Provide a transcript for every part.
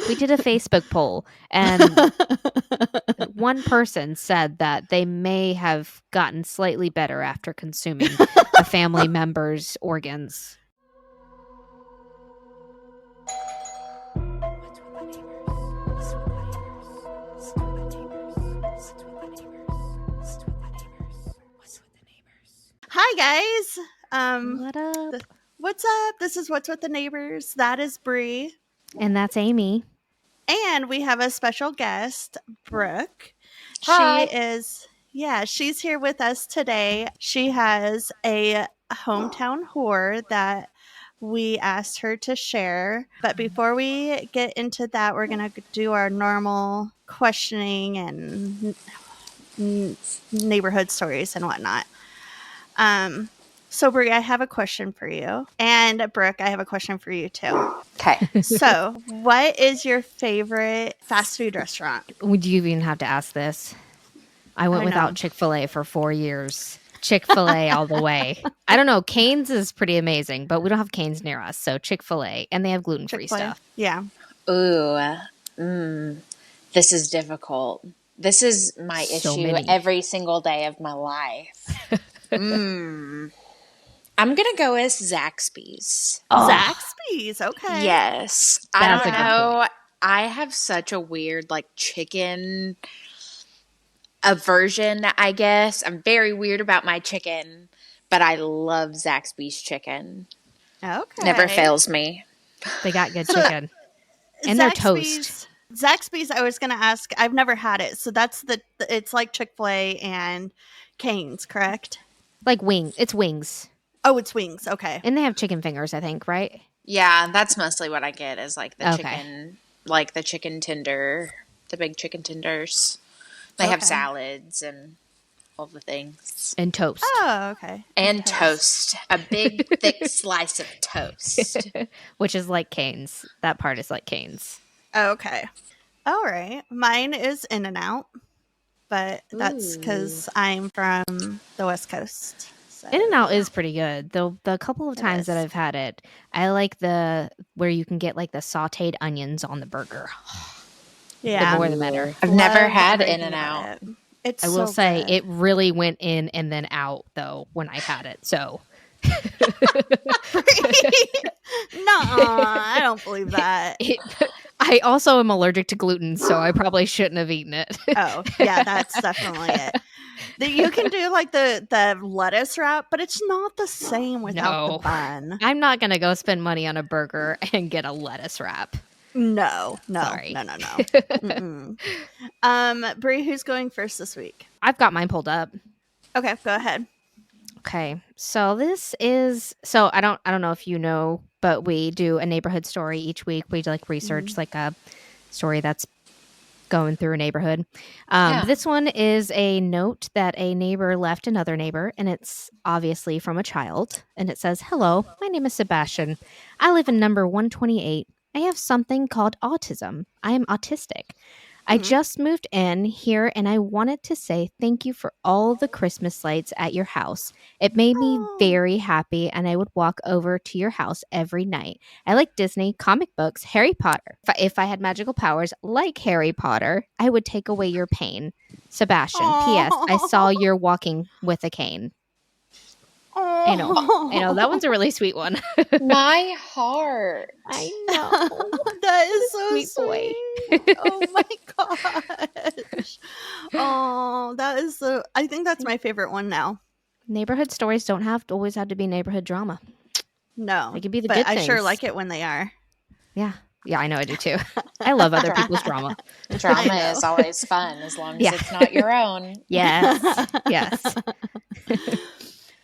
We did a Facebook poll, and one person said that they may have gotten slightly better after consuming a family member's organs. Hi guys. What up? What's up? This is What's with the Neighbors. That is Bree. And that's Amy. And we have a special guest, Brooke. Hi. She's here with us today. She has a hometown horror that we asked her to share. But before we get into that, we're going to do our normal questioning and neighborhood stories and whatnot. So Bree, I have a question for you. And Brooke, I have a question for you too. Okay. So, what is your favorite fast food restaurant? Would you even have to ask this? I went I know. without Chick-fil-A for 4 years. Chick-fil-A all the way. I don't know. Cane's is pretty amazing, but we don't have Cane's near us. So Chick-fil-A. And they have gluten-free Chick-fil-A? stuff. Yeah. Ooh. This is difficult. This is my So issue many. every single day of my life. I'm going to go with Zaxby's. Zaxby's. Okay. Yes. That's I a don't good know. I have such a weird, chicken aversion, I guess. I'm very weird about my chicken, but I love Zaxby's chicken. Okay. Never fails me. They got good chicken. And their toast. Zaxby's, I was going to ask. I've never had it. So that's it's like Chick-fil-A and Cane's, correct? Like it's wings. Oh, it's wings. Okay. And they have chicken fingers, I think, right? Yeah, that's mostly what I get is the Okay. chicken, the chicken tender, the big chicken tenders. They have Okay. salads and all the things. And toast. Oh, okay. And toast. A big, thick slice of toast. Which is like Cane's. That part is like Cane's. Okay. All right. Mine is In-N-Out, but that's because I'm from the West Coast. So. In-N-Out is pretty good. The couple of times that I've had it, I like where you can get the sauteed onions on the burger. Yeah. The more the better. I've never Love had everything In-N-Out. about it. It's I will so say good. it really went in and then out though when I had it. So I don't believe that. I also am allergic to gluten, so I probably shouldn't have eaten it. Oh, yeah, that's definitely it. You can do the lettuce wrap, but it's not the same without the bun. I'm not going to go spend money on a burger and get a lettuce wrap. No. Sorry. No. Bree, who's going first this week? I've got mine pulled up. Okay, go ahead. Okay, so this is I don't know if you know, but we do a neighborhood story each week. We research a story that's going through a neighborhood. This one is a note that a neighbor left another neighbor, and it's obviously from a child. And it says, "Hello, my name is Sebastian. I live in number 128. I have something called autism. I am autistic. I just moved in here and I wanted to say thank you for all the Christmas lights at your house. It made me very happy and I would walk over to your house every night. I like Disney, comic books, Harry Potter. If I had magical powers like Harry Potter, I would take away your pain. Sebastian, P.S. I saw you're walking with a cane." I know. That one's a really sweet one. My heart. I know. That is so Sweet boy. sweet. Oh my gosh. Oh, that is I think that's my favorite one now. Neighborhood stories don't always have to be neighborhood drama. No. They can be the but good I things. sure like it when they are. Yeah. Yeah, I know I do too. I love other people's drama. Drama is always fun as long as it's not your own. Yes. Yes.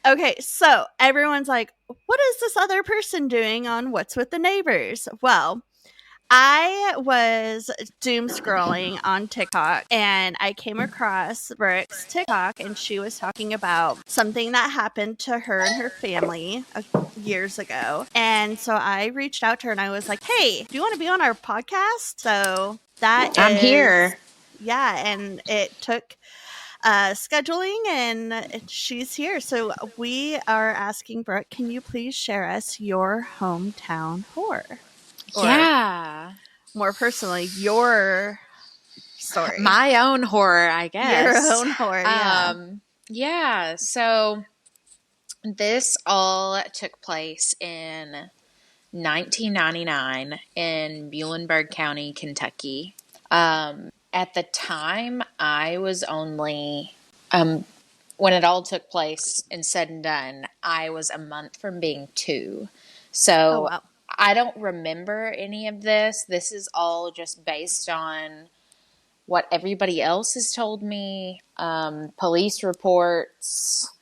Okay, so everyone's like, what is this other person doing on What's with the Neighbors? Well, I was doom scrolling on TikTok and I came across Brooke's TikTok and she was talking about something that happened to her and her family years ago. And so I reached out to her and I was like, hey, do you want to be on our podcast? So I'm here. Yeah, and it took scheduling and she's here. So we are asking Brooke, can you please share us your hometown horror? Yeah. more personally, your story. My own horror, I guess. Your own horror, yeah. Yeah, so this all took place in 1999 in Muhlenberg County, Kentucky. At the time, I was only, when it all took place and said and done, I was a month from being 2. So Oh, wow. I don't remember any of this. This is all just based on what everybody else has told me, police reports,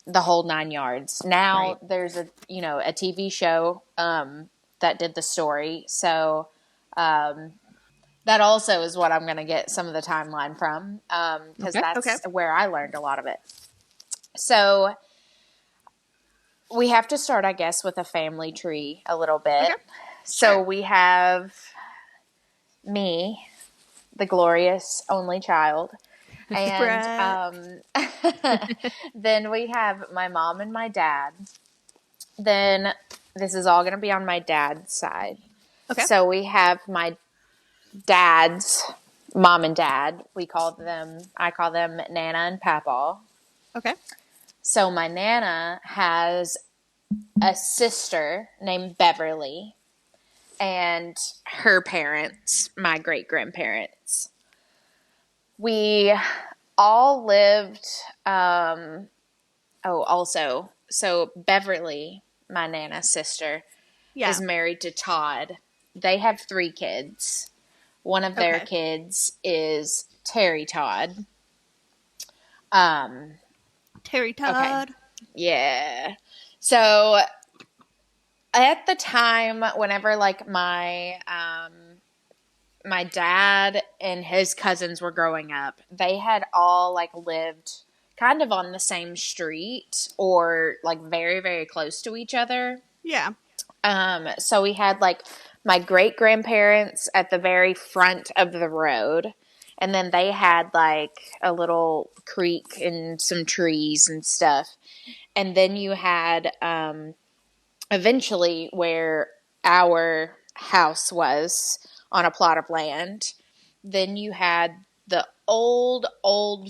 the whole 9 yards. Now there's a TV show that did the story. So that also is what I'm going to get some of the timeline from, because that's where I learned a lot of it. So we have to start, I guess, with a family tree a little bit. Okay. So we have me, the glorious only child. And then we have my mom and my dad. Then this is all going to be on my dad's side. Okay. So we have my dad's mom and dad. I call them Nana and Papa. Okay. So my Nana has a sister named Beverly and her parents, my great-grandparents. We all lived, so Beverly, my Nana's sister, is married to Todd. They have 3 kids. One of their kids is Terry Todd. Terry Todd. Okay. Yeah. So at the time, whenever like my dad and his cousins were growing up, they had all like lived kind of on the same street or like very, very close to each other. Yeah. So we had like my great grandparents at the very front of the road. And then they had like a little creek and some trees and stuff. And then you had eventually where our house was on a plot of land. Then you had the old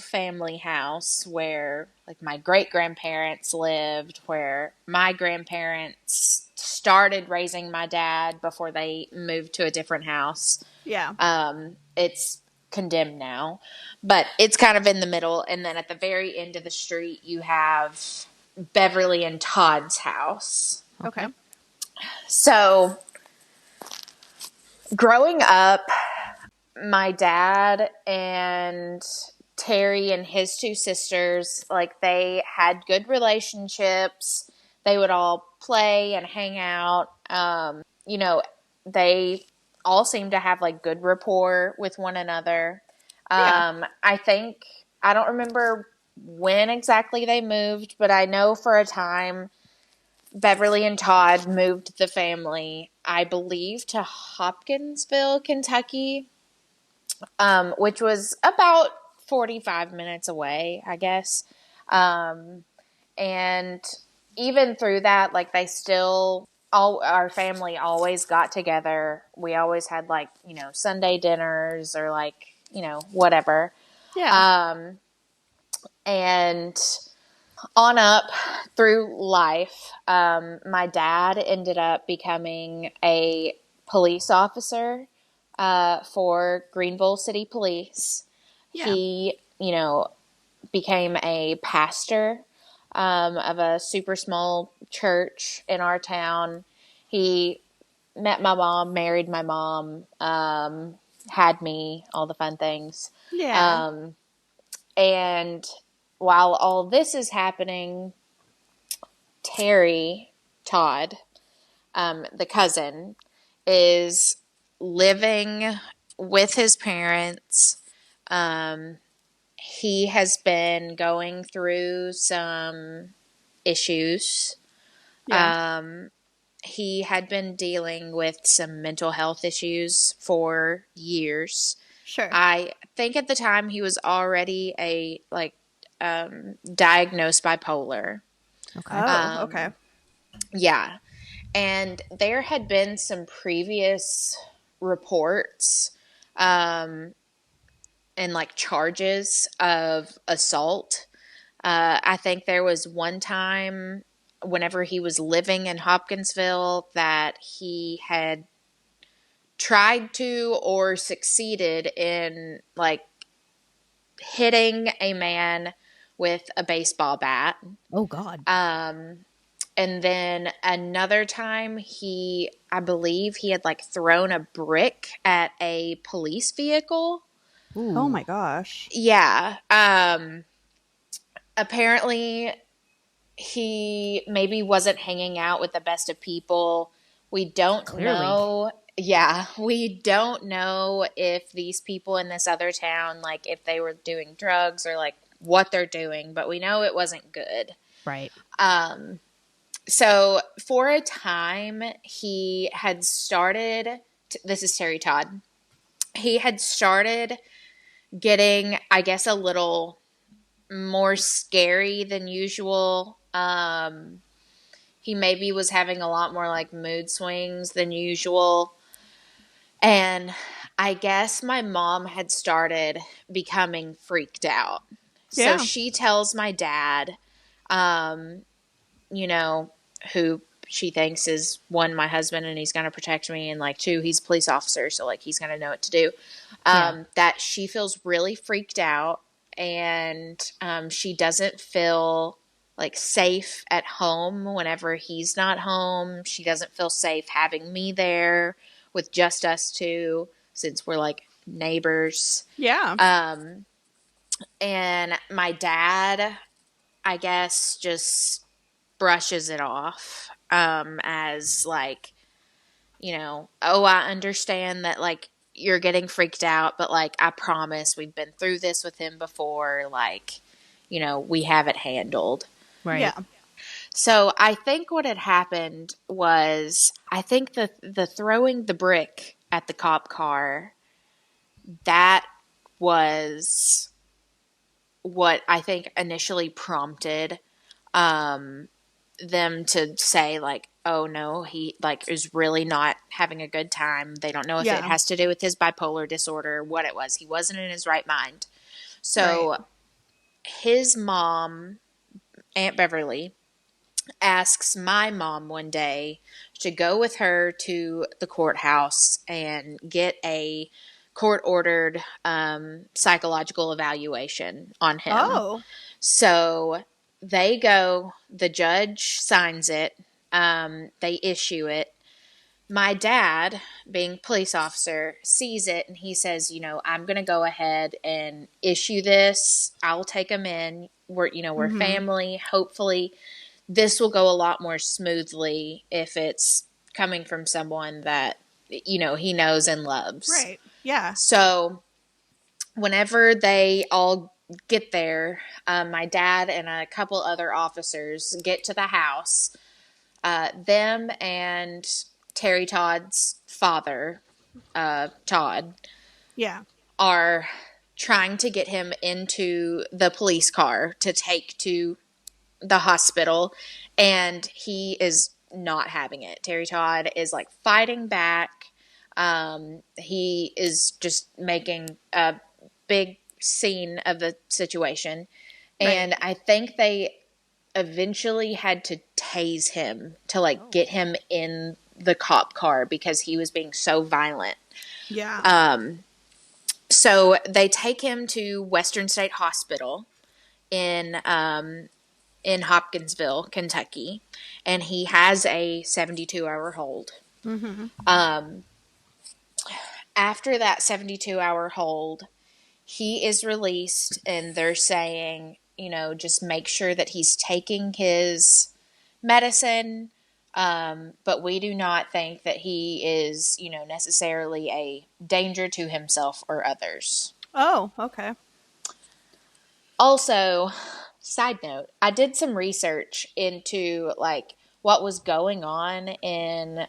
family house where like my great grandparents lived, where my grandparents started raising my dad before they moved to a different house. Yeah. It's condemned now, but it's kind of in the middle. And then at the very end of the street, you have Beverly and Todd's house. Okay. So growing up, my dad and Terry and his 2 sisters, like they had good relationships. They would all play and hang out. They all seemed to have like good rapport with one another. I think, I don't remember when exactly they moved, but I know for a time Beverly and Todd moved the family, I believe, to Hopkinsville, Kentucky, which was about 45 minutes away, I guess. And even through that, like they still, our family always got together. We always had like, Sunday dinners or like, whatever. Yeah. And on up through life, my dad ended up becoming a police officer for Greenville City Police. Yeah. He, became a pastor of a super small church in our town. He met my mom, married my mom, had me, all the fun things. Yeah. And while all this is happening, Terry Todd, the cousin, is living with his parents. He has been going through some issues. Yeah. He had been dealing with some mental health issues for years. Sure. I think at the time he was already diagnosed bipolar. Okay. Oh, okay. Yeah. And there had been some previous reports and like charges of assault. I think there was one time whenever he was living in Hopkinsville that he had tried to or succeeded in like hitting a man with a baseball bat. Oh God. And then another time I believe he had like thrown a brick at a police vehicle. Ooh. Oh my gosh. Yeah. Apparently he maybe wasn't hanging out with the best of people. We don't Clearly. know. Yeah, we don't know if these people in this other town, like if they were doing drugs or like what they're doing, but we know it wasn't good. Right. So for a time, he had started, this is Terry Todd, he had started getting, I guess, a little more scary than usual. He maybe was having a lot more like mood swings than usual. And I guess my mom had started becoming freaked out. Yeah. So she tells my dad, you know, who she thinks is one, my husband, and he's going to protect me, and like two, he's a police officer, so like he's going to know what to do. That she feels really freaked out, and she doesn't feel like safe at home whenever he's not home. She doesn't feel safe having me there with just us two, since we're like neighbors. Yeah. And my dad, I guess, just brushes it off as like, you know, oh, I understand that like you're getting freaked out, but like I promise we've been through this with him before, like, you know, we have it handled. Right. Yeah. So I think what had happened was, I think the throwing the brick at the cop car, that was what I think initially prompted them to say like, oh no, he like is really not having a good time. They don't know if it has to do with his bipolar disorder, what it was. He wasn't in his right mind. So his mom, Aunt Beverly, asks my mom one day to go with her to the courthouse and get a court ordered psychological evaluation on him. Oh. So they go, the judge signs it, they issue it. My dad, being police officer, sees it and he says, you know, I'm going to go ahead and issue this. I'll take him in. We're family. Hopefully this will go a lot more smoothly if it's coming from someone that, you know, he knows and loves. Right. Yeah. So whenever they all get there, my dad and a couple other officers get to the house. Them and Terry Todd's father, Todd, are trying to get him into the police car to take to the hospital, and he is not having it. Terry Todd is like fighting back. He is just making a big scene of the situation. And I think they eventually had to tase him to like get him in the cop car because he was being so violent. Yeah. So they take him to Western State Hospital in Hopkinsville, Kentucky, and he has a 72-hour hold. After that 72-hour hold, he is released, and they're saying, you know, just make sure that he's taking his medicine, but we do not think that he is, you know, necessarily a danger to himself or others. Oh, okay. Also, side note, I did some research into like what was going on in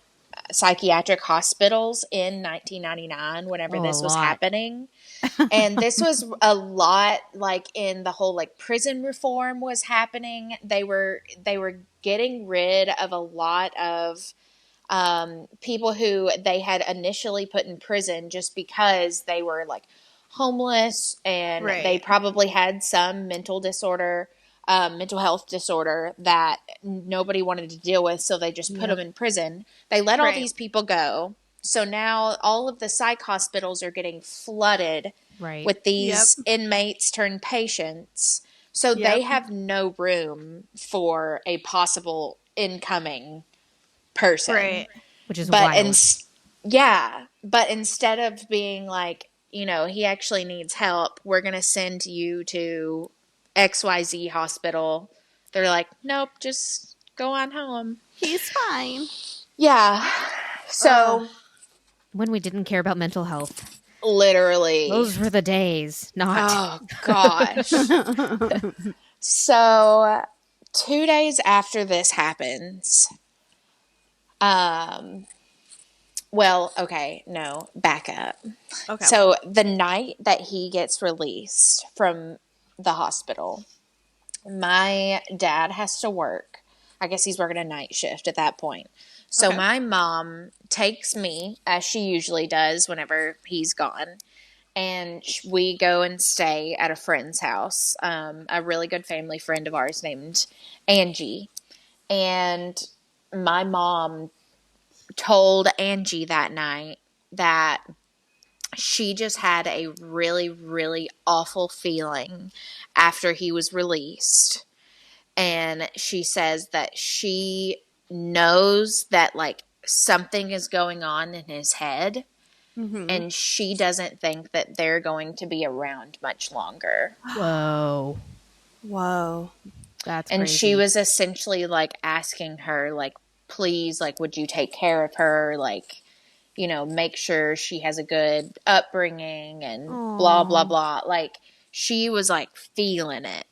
psychiatric hospitals in 1999 whenever this was happening. And this was a lot like in the whole like prison reform was happening. They were getting rid of a lot of people who they had initially put in prison just because they were like homeless and they Right. probably had some mental disorder, mental health disorder that nobody wanted to deal with. So they just put them in prison. They let all Right. these people go. So now all of the psych hospitals are getting flooded Right. with these inmates turned patients. So they have no room for a possible incoming person. Right. Which is But wild. but instead of being like, you know, he actually needs help, we're going to send you to XYZ hospital. They're like, nope, just go on home. He's fine. Yeah. So When we didn't care about mental health. literally. Those were the days. Not. Oh, gosh. So 2 days after this happens, well, okay, no, back up. Okay. So the night that he gets released from the hospital, my dad has to work. I guess he's working a night shift at that point. So Okay. my mom takes me, as she usually does whenever he's gone, and we go and stay at a friend's house, a really good family friend of ours named Angie. And my mom told Angie that night that she just had a really, really awful feeling after he was released. And she says that she knows that like something is going on in his head. Mm-hmm. And she doesn't think that they're going to be around much longer. Whoa. Whoa. That's And crazy. she was essentially like asking her, like, please, like, would you take care of her? Like, you know, make sure she has a good upbringing and blah, blah, blah. Like, she was like feeling it.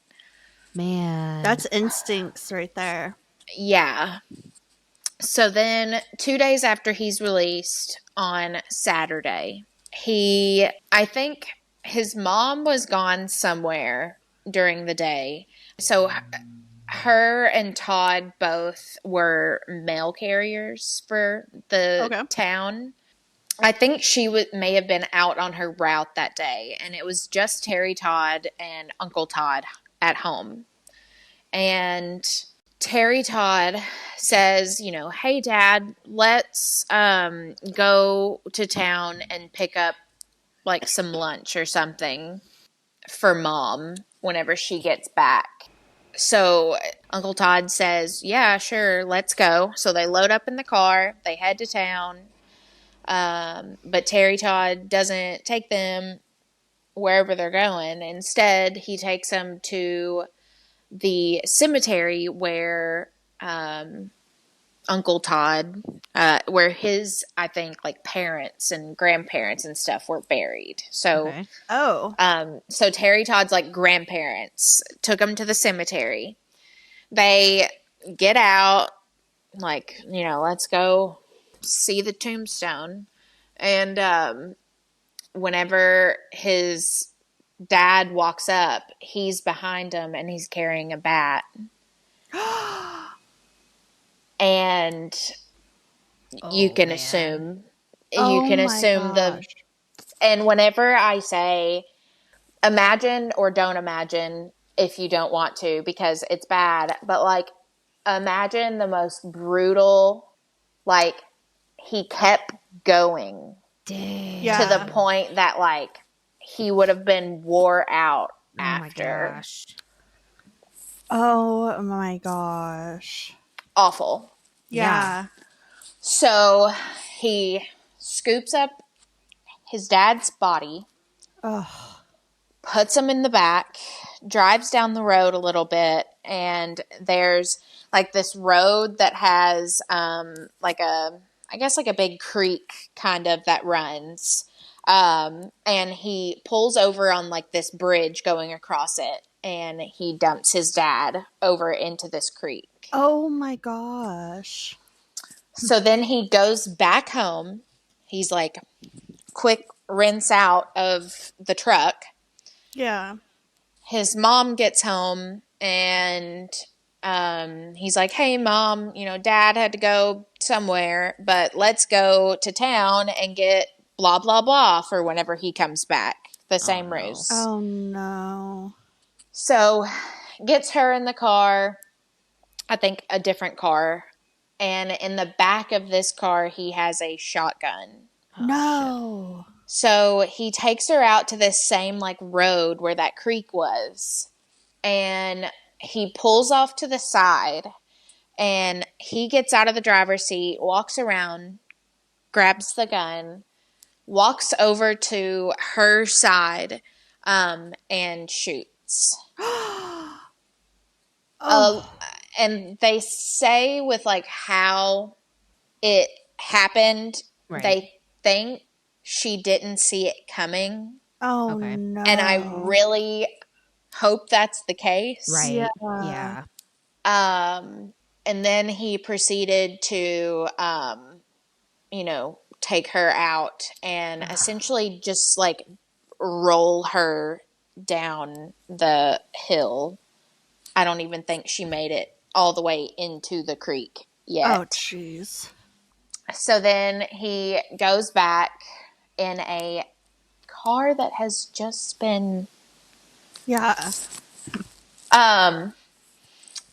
Man. That's instincts right there. Yeah. So then 2 days after he's released on Saturday, I think his mom was gone somewhere during the day. So her and Todd both were mail carriers for the town. I think she may have been out on her route that day, and it was just Terry Todd and Uncle Todd at home. And Terry Todd says, you know, hey, Dad, let's go to town and pick up like some lunch or something for Mom whenever she gets back. So Uncle Todd says, yeah, sure, let's go. So they load up in the car, they head to town. But Terry Todd doesn't take them wherever they're going. Instead, he takes them to the cemetery where Uncle Todd, where his, I think, like parents and grandparents and stuff were buried. So, so Terry Todd's like grandparents took him to the cemetery. They get out, like, you know, let's go see the tombstone. And whenever his dad walks up, he's behind him and he's carrying a bat. And you can assume and whenever I say imagine or don't imagine if you don't want to, because it's bad, but like imagine the most brutal, like he kept going to the point that like he would have been wore out after. My gosh. Oh my gosh. Awful. Yeah. So he scoops up his dad's body, puts him in the back, drives down the road a little bit, and there's like this road that has like a big creek kind of that runs. And he pulls over on like this bridge going across it, and he dumps his dad over into this creek. Oh my gosh. So then he goes back home. He's like, quick rinse out of the truck. Yeah. His mom gets home and he's like, hey, Mom, you know, Dad had to go somewhere, but let's go to town and get blah, blah, blah for whenever he comes back. The same no. ruse. Oh, no. So gets her in the car, I think a different car. And in the back of this car, he has a shotgun. No. So he takes her out to this same like road where that creek was. And he pulls off to the side and he gets out of the driver's seat, walks around, grabs the gun, walks over to her side, and shoots. Oh, And they say with like how it happened, Right. they think she didn't see it coming. oh Okay. no. And I really hope that's the case. Right. Yeah. Yeah. And then he proceeded to, take her out and essentially just like roll her down the hill. I don't even think she made it all the way into the creek yet. Oh, jeez. So then he goes back in a car that has just been Yeah.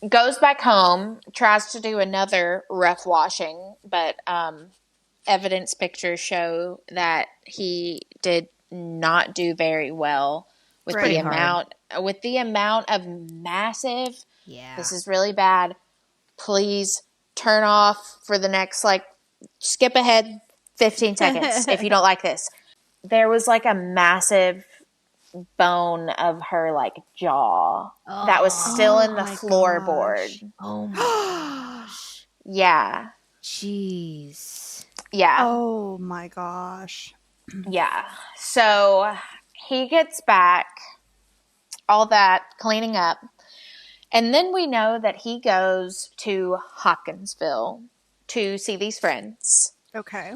goes back home, tries to do another rough washing, but evidence pictures show that he did not do very well with Right. the Hard. amount of massive. Yeah. This is really bad. Please turn off for the next skip ahead 15 seconds if you don't like this. There was like a massive bone of her jaw that was still in the my floorboard. gosh. Oh my gosh. Yeah. Jeez. Yeah. Oh my gosh. Yeah. So he gets back, all that cleaning up. And then we know that he goes to Hopkinsville to see these friends. Okay.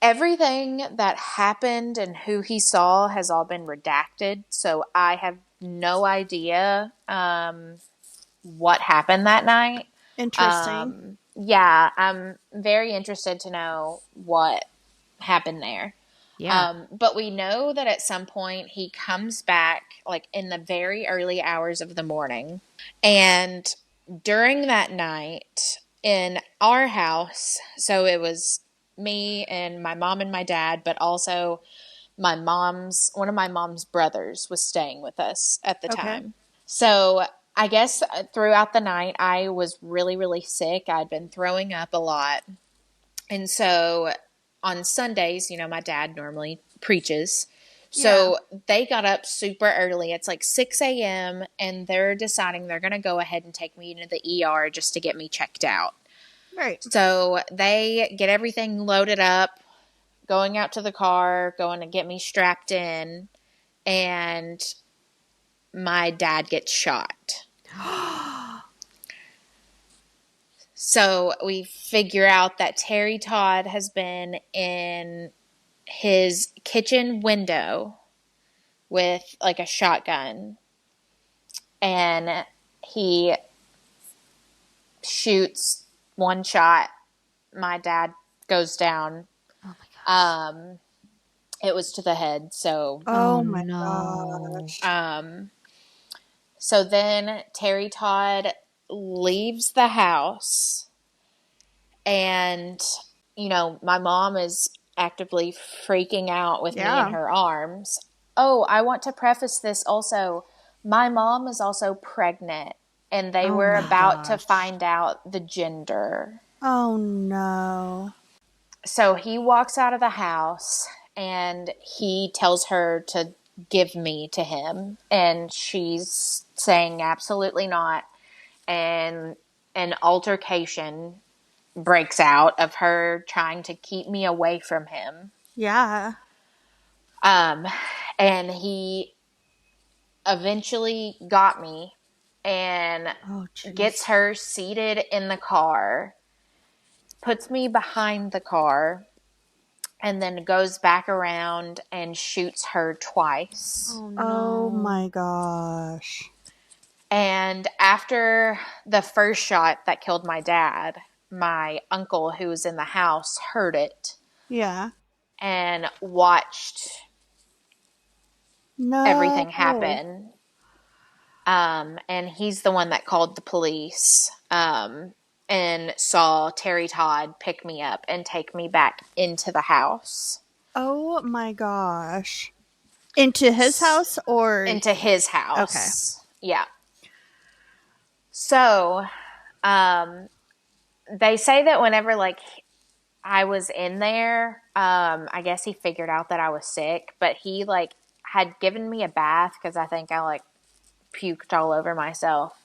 Everything that happened and who he saw has all been redacted. So I have no idea what happened that night. Interesting. Yeah, I'm very interested to know what happened there. Yeah. But we know that at some point he comes back in the very early hours of the morning. And during that night in our house, so it was me and my mom and my dad, but also one of my mom's brothers was staying with us at the time. So I guess throughout the night I was really, really sick. I'd been throwing up a lot. And so on Sundays, my dad normally preaches. So they got up super early. It's 6 a.m. and they're deciding they're going to go ahead and take me into the ER just to get me checked out. Right. So they get everything loaded up, going out to the car, going to get me strapped in, and my dad gets shot. So we figure out that Terry Todd has been in his kitchen window with a shotgun, and he shoots one shot. My dad goes down. Oh my gosh. It was to the head. So, Oh my no. gosh. so then Terry Todd leaves the house, and my mom is actively freaking out with me in her arms. Oh, I want to preface this also. My mom is also pregnant, and they were about to find out the gender. Oh no. So he walks out of the house and he tells her to give me to him, and she's saying absolutely not. And an altercation breaks out of her trying to keep me away from him. Yeah. And he eventually got me and gets her seated in the car, puts me behind the car, and then goes back around and shoots her twice. Oh no. Oh my gosh. And after the first shot that killed my dad, my uncle who was in the house heard it Yeah. and watched No. everything happen. And he's the one that called the police, and saw Terry Todd pick me up and take me back into the house. Oh my gosh. Into his house or? Into his house. Okay. Yeah. So, they say that whenever, like, I was in there, I guess he figured out that I was sick, but he, like, had given me a bath because I think I, like, puked all over myself.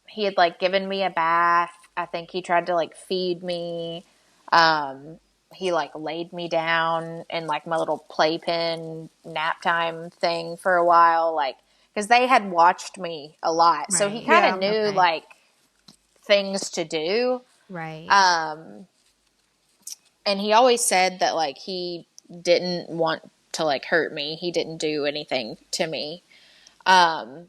He had, like, given me a bath. I think he tried to, like, feed me. He, like, laid me down in, like, my little playpen nap time thing for a while, like, because they had watched me a lot. So he kind of knew, like, things to do. Right. And he always said that, like, he didn't want to, like, hurt me. He didn't do anything to me. And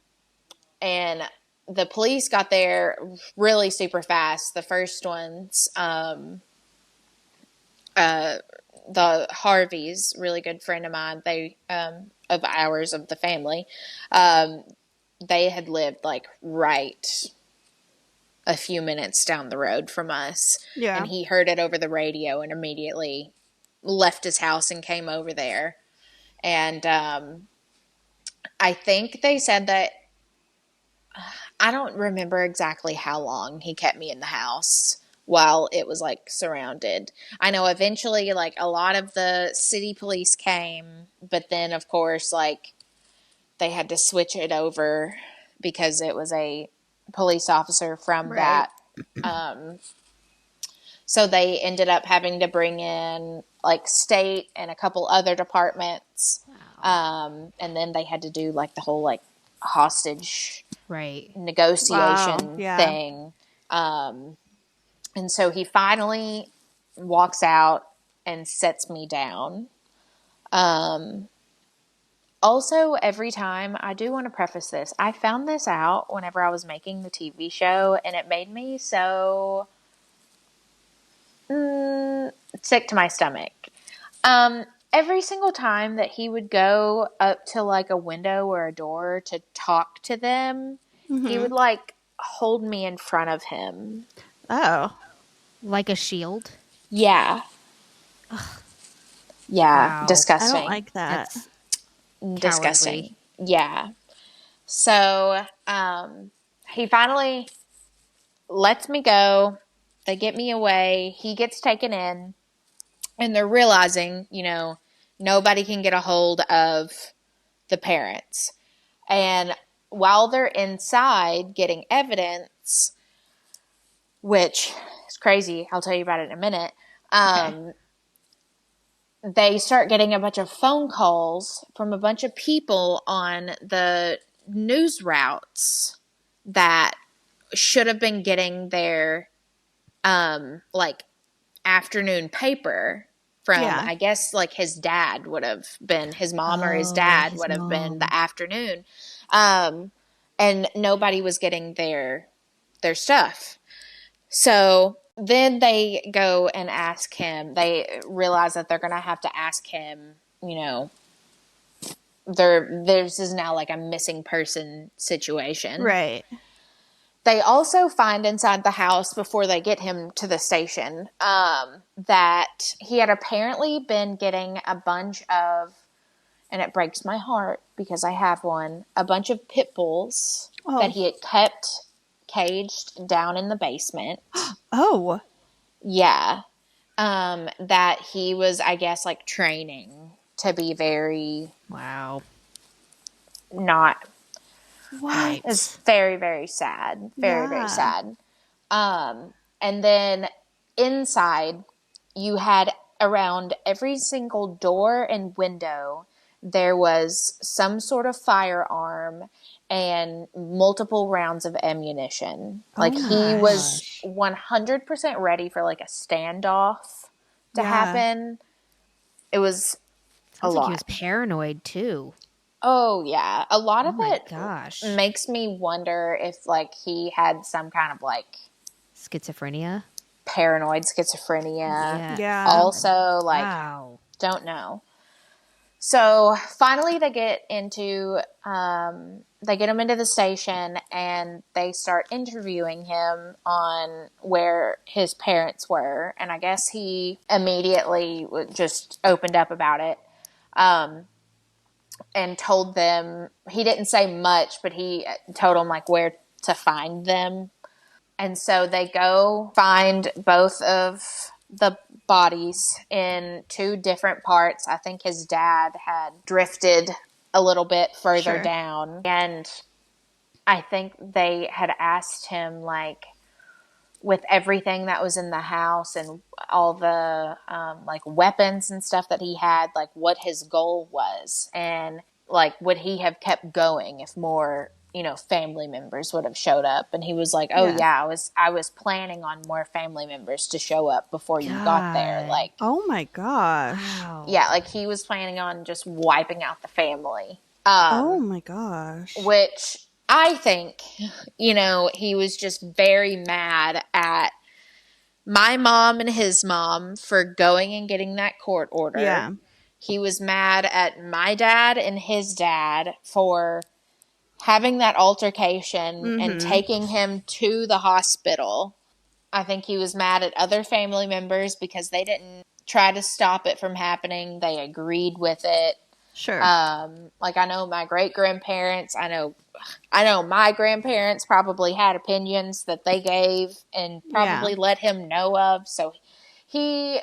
the police got there really super fast. The first ones, the Harveys, really good friend of mine, they, of ours, of the family, they had lived, like, right a few minutes down the road from us. Yeah. And he heard it over the radio and immediately left his house and came over there. And I think they said that, I don't remember exactly how long he kept me in the house while it was, like, surrounded. I know eventually, like, a lot of the city police came, but then, of course, like, they had to switch it over because it was a police officer from that. So they ended up having to bring in, like, state and a couple other departments. Wow. And then they had to do, like, the whole, like, hostage negotiation Yeah. thing. And so he finally walks out and sets me down. Also, every time, I do want to preface this, I found this out whenever I was making the TV show, and it made me so sick to my stomach. Every single time that he would go up to, like, a window or a door to talk to them, he would, like, hold me in front of him. Oh. Like a shield? Yeah. Ugh. Yeah. Wow. Disgusting. I don't like that. That's disgusting. cowardly. Yeah. So, he finally lets me go. They get me away. He gets taken in, and they're realizing, you know, nobody can get a hold of the parents. And while they're inside getting evidence, which is crazy, I'll tell you about it in a minute, they start getting a bunch of phone calls from a bunch of people on the news routes that should have been getting their, like, afternoon paper from, I guess, like, his dad would have been, his mom or his dad would have been the afternoon. And nobody was getting their stuff. So then they go and ask him, they realize that they're going to have to ask him, you know, this is now like a missing person situation. Right. They also find inside the house before they get him to the station, that he had apparently been getting a bunch of, and it breaks my heart because I have one, a bunch of pit bulls that he had kept caged down in the basement. Oh. Yeah. That he was, I guess, like, training to be very Wow. not. What? It's very, very sad. Very, very sad. And then inside, you had around every single door and window, there was some sort of firearm and multiple rounds of ammunition. Like, he was 100% ready for, like, a standoff to happen. It was a lot. He was paranoid too. Oh, yeah. A lot of it gosh. makes me wonder if, like, he had some kind of, like, schizophrenia. Paranoid schizophrenia. Yeah. Also, like, wow. don't know. So finally they get him into the station and they start interviewing him on where his parents were. And I guess he immediately just opened up about it. And told them, he didn't say much, but he told them like where to find them. And so they go find both of the bodies in two different parts. I think his dad had drifted a little bit further down. And I think they had asked him, like, with everything that was in the house and all the like weapons and stuff that he had, like what his goal was, and like would he have kept going if more family members would have showed up. And he was like, oh yeah, I was planning on more family members to show up before you got there. Like, oh my gosh. Wow. Yeah, like he was planning on just wiping out the family. Oh my gosh. Which I think, he was just very mad at my mom and his mom for going and getting that court order. Yeah. He was mad at my dad and his dad for having that altercation and taking him to the hospital. I think he was mad at other family members because they didn't try to stop it from happening. They agreed with it. Sure. Like I know my great-grandparents, I know my grandparents probably had opinions that they gave and probably let him know of. So he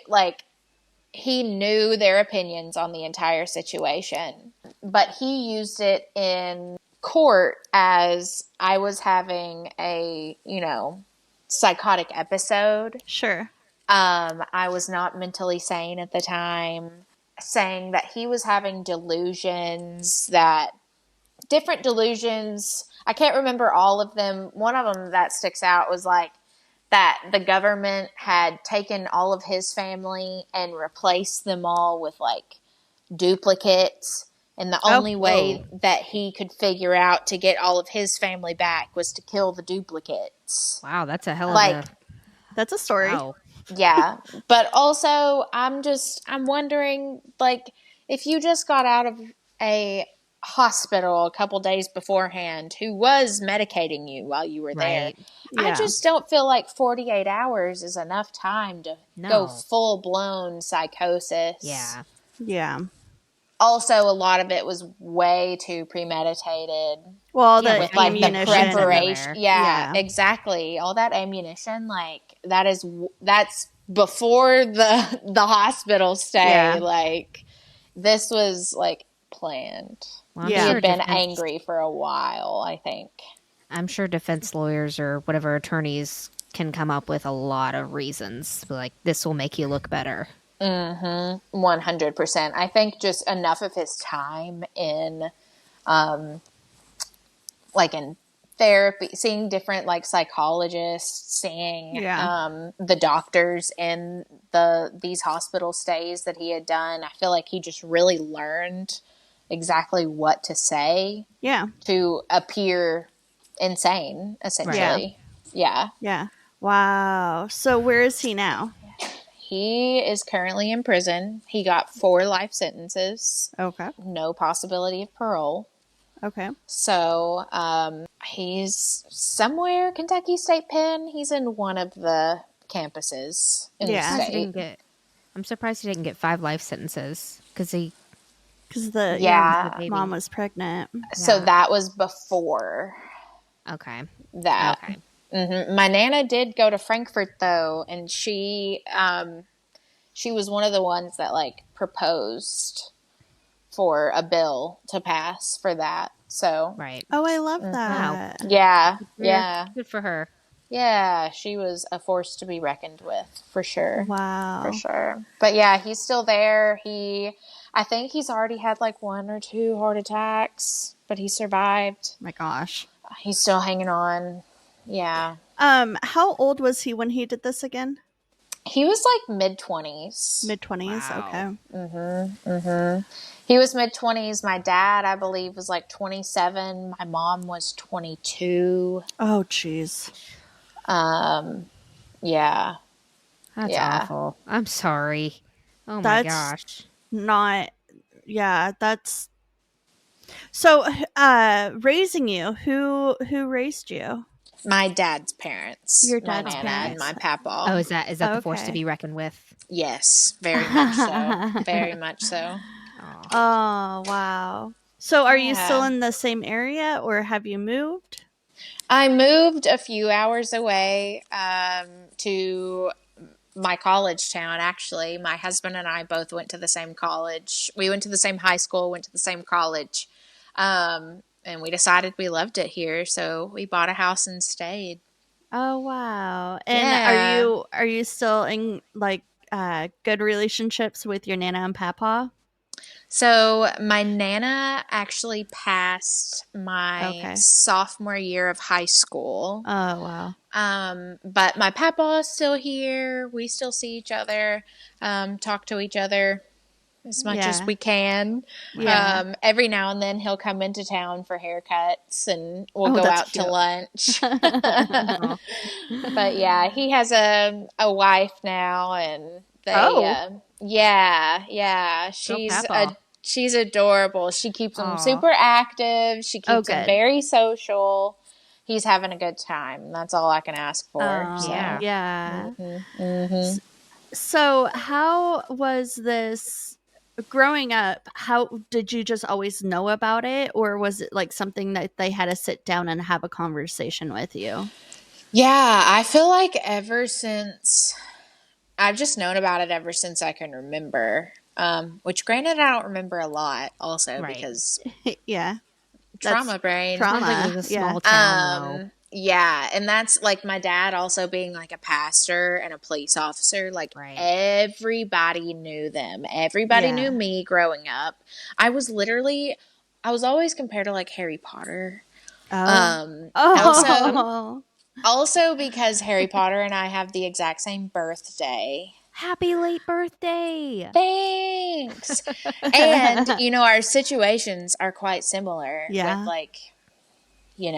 knew their opinions on the entire situation, but he used it in court as I was having a, psychotic episode. Sure. I was not mentally sane at the time, saying that he was having different delusions. I can't remember all of them. One of them that sticks out was like that the government had taken all of his family and replaced them all with like duplicates. And the only way that he could figure out to get all of his family back was to kill the duplicates. Wow, that's a hell of a... That's a story. Wow. Yeah. But also, I'm wondering, like, if you just got out of a hospital a couple days beforehand who was medicating you while you were there, I just don't feel like 48 hours is enough time to go full-blown psychosis. Yeah. Yeah. Also, a lot of it was way too premeditated. Well, with like the preparation. Yeah, exactly. All that ammunition, like that's before the hospital stay. Yeah. Like this was like planned. Well, He had been angry for a while, I think. I'm sure defense lawyers or whatever attorneys can come up with a lot of reasons. Like, this will make you look better. 100%. I think just enough of his time in, like in therapy, seeing different like psychologists, seeing the doctors in these hospital stays that he had done. I feel like he just really learned exactly what to say to appear insane, essentially. Yeah. Wow. So where is he now? He is currently in prison. He got 4 life sentences. Okay. No possibility of parole. Okay. So he's somewhere, Kentucky State Pen. He's in one of the campuses in the state. I'm surprised he didn't get 5 life sentences because the mom was pregnant. So that was before. Okay. That. Okay. Mm-hmm. My Nana did go to Frankfurt though, and she was one of the ones that like proposed for a bill to pass for that. So right. Oh, I love that. Yeah. Yeah. Good for her. Yeah, she was a force to be reckoned with, for sure. Wow. For sure. But yeah, he's still there. I think he's already had like 1 or 2 heart attacks, but he survived. My gosh. He's still hanging on. Yeah. How old was he when he did this again? He was like mid-20s. Mid-20s, Wow. okay. Mm-hmm. Mm-hmm. He was mid-20s. My dad, I believe, was like 27. My mom was 22. Oh, jeez. Yeah. That's Yeah. awful. I'm sorry. Oh my That's gosh. not, yeah, that's so. Raising you, who raised you? My dad's parents, Your my dad's nana and parents. my papa. Oh, is that the force to Okay. be reckoned with? Yes, very much so. Very much so. Oh. Oh, wow. So are you still Yeah. in the same area or have you moved? I moved a few hours away to my college town, actually. My husband and I both went to the same college. We went to the same high school, went to the same college. And we decided we loved it here, so we bought a house and stayed. Oh, wow. And Yeah. are you still in like good relationships with your nana and papa? So my nana actually passed my Okay. sophomore year of high school. Oh, wow. But my papa is still here. We still see each other, talk to each other as much as Yeah. we can. Yeah. Every now and then he'll come into town for haircuts and we'll Oh, go that's out to cute. lunch. Oh. But yeah, he has a wife now and they Oh. yeah, Go Papa. she's adorable. She keeps him Oh. super active. She Oh, keeps him good. very social. He's having a good time. That's all I can ask for. Oh, So, Yeah. yeah. hmm. So, how was this growing up? How did you just always know about it, or was it like something that they had to sit down and have a conversation with you? Yeah, I feel like ever since I've just known about it ever since I can remember. Which granted I don't remember a lot also Right. because Yeah, that's trauma brain. Sounds like it was trauma. a Yeah. small town though. Yeah, and that's like my dad also being like a pastor and a police officer, like Right. everybody knew them. Everybody knew Yeah. me growing up. I was always compared to like Harry Potter. Oh. Also Oh. Also because Harry Potter and I have the exact same birthday. Happy late birthday. Thanks. And, our situations are quite similar with Yeah. like, all You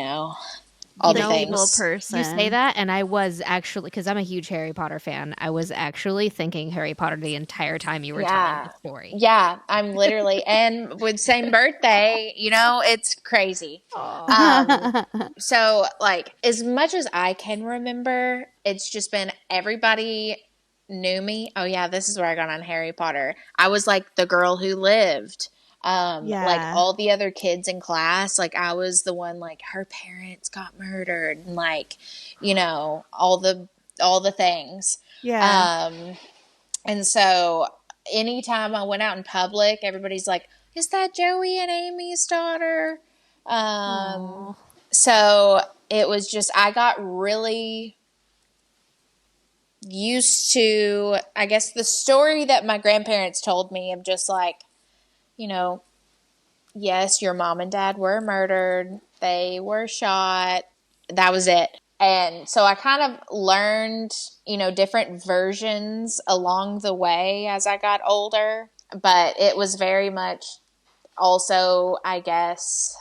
the The know, evil things. you say person. that, and I was actually, because I'm a huge Harry Potter fan, I was actually thinking Harry Potter the entire time you were telling Yeah. this story. Yeah, I'm literally, and with same birthday, it's crazy. Um, Oh. so like as much as I can remember, it's just been everybody knew me. Oh yeah, this is where I got on Harry Potter. I was like the girl who lived. Like Yeah. all the other kids in class, like I was the one like her parents got murdered and like, all the things. Yeah. Um, and so anytime I went out in public, everybody's like, "Is that Joey and Amy's daughter?" Um, Oh. so it was just, I got really used to, I guess, the story that my grandparents told me of just like, you know, yes, your mom and dad were murdered, they were shot, that was it. And so I kind of learned, different versions along the way as I got older. But it was very much also, I guess,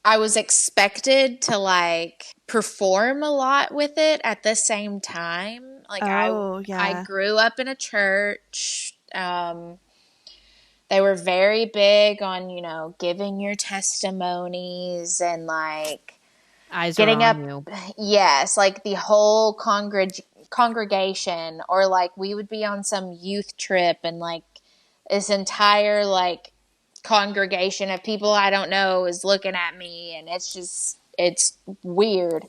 I was expected to like perform a lot with it at the same time. Like Oh, I yeah. grew up in a church. They were very big on, giving your testimonies and like Eyes are getting on up. you. Yes, like the whole congregation, or like we would be on some youth trip and like this entire like congregation of people I don't know is looking at me, and it's weird.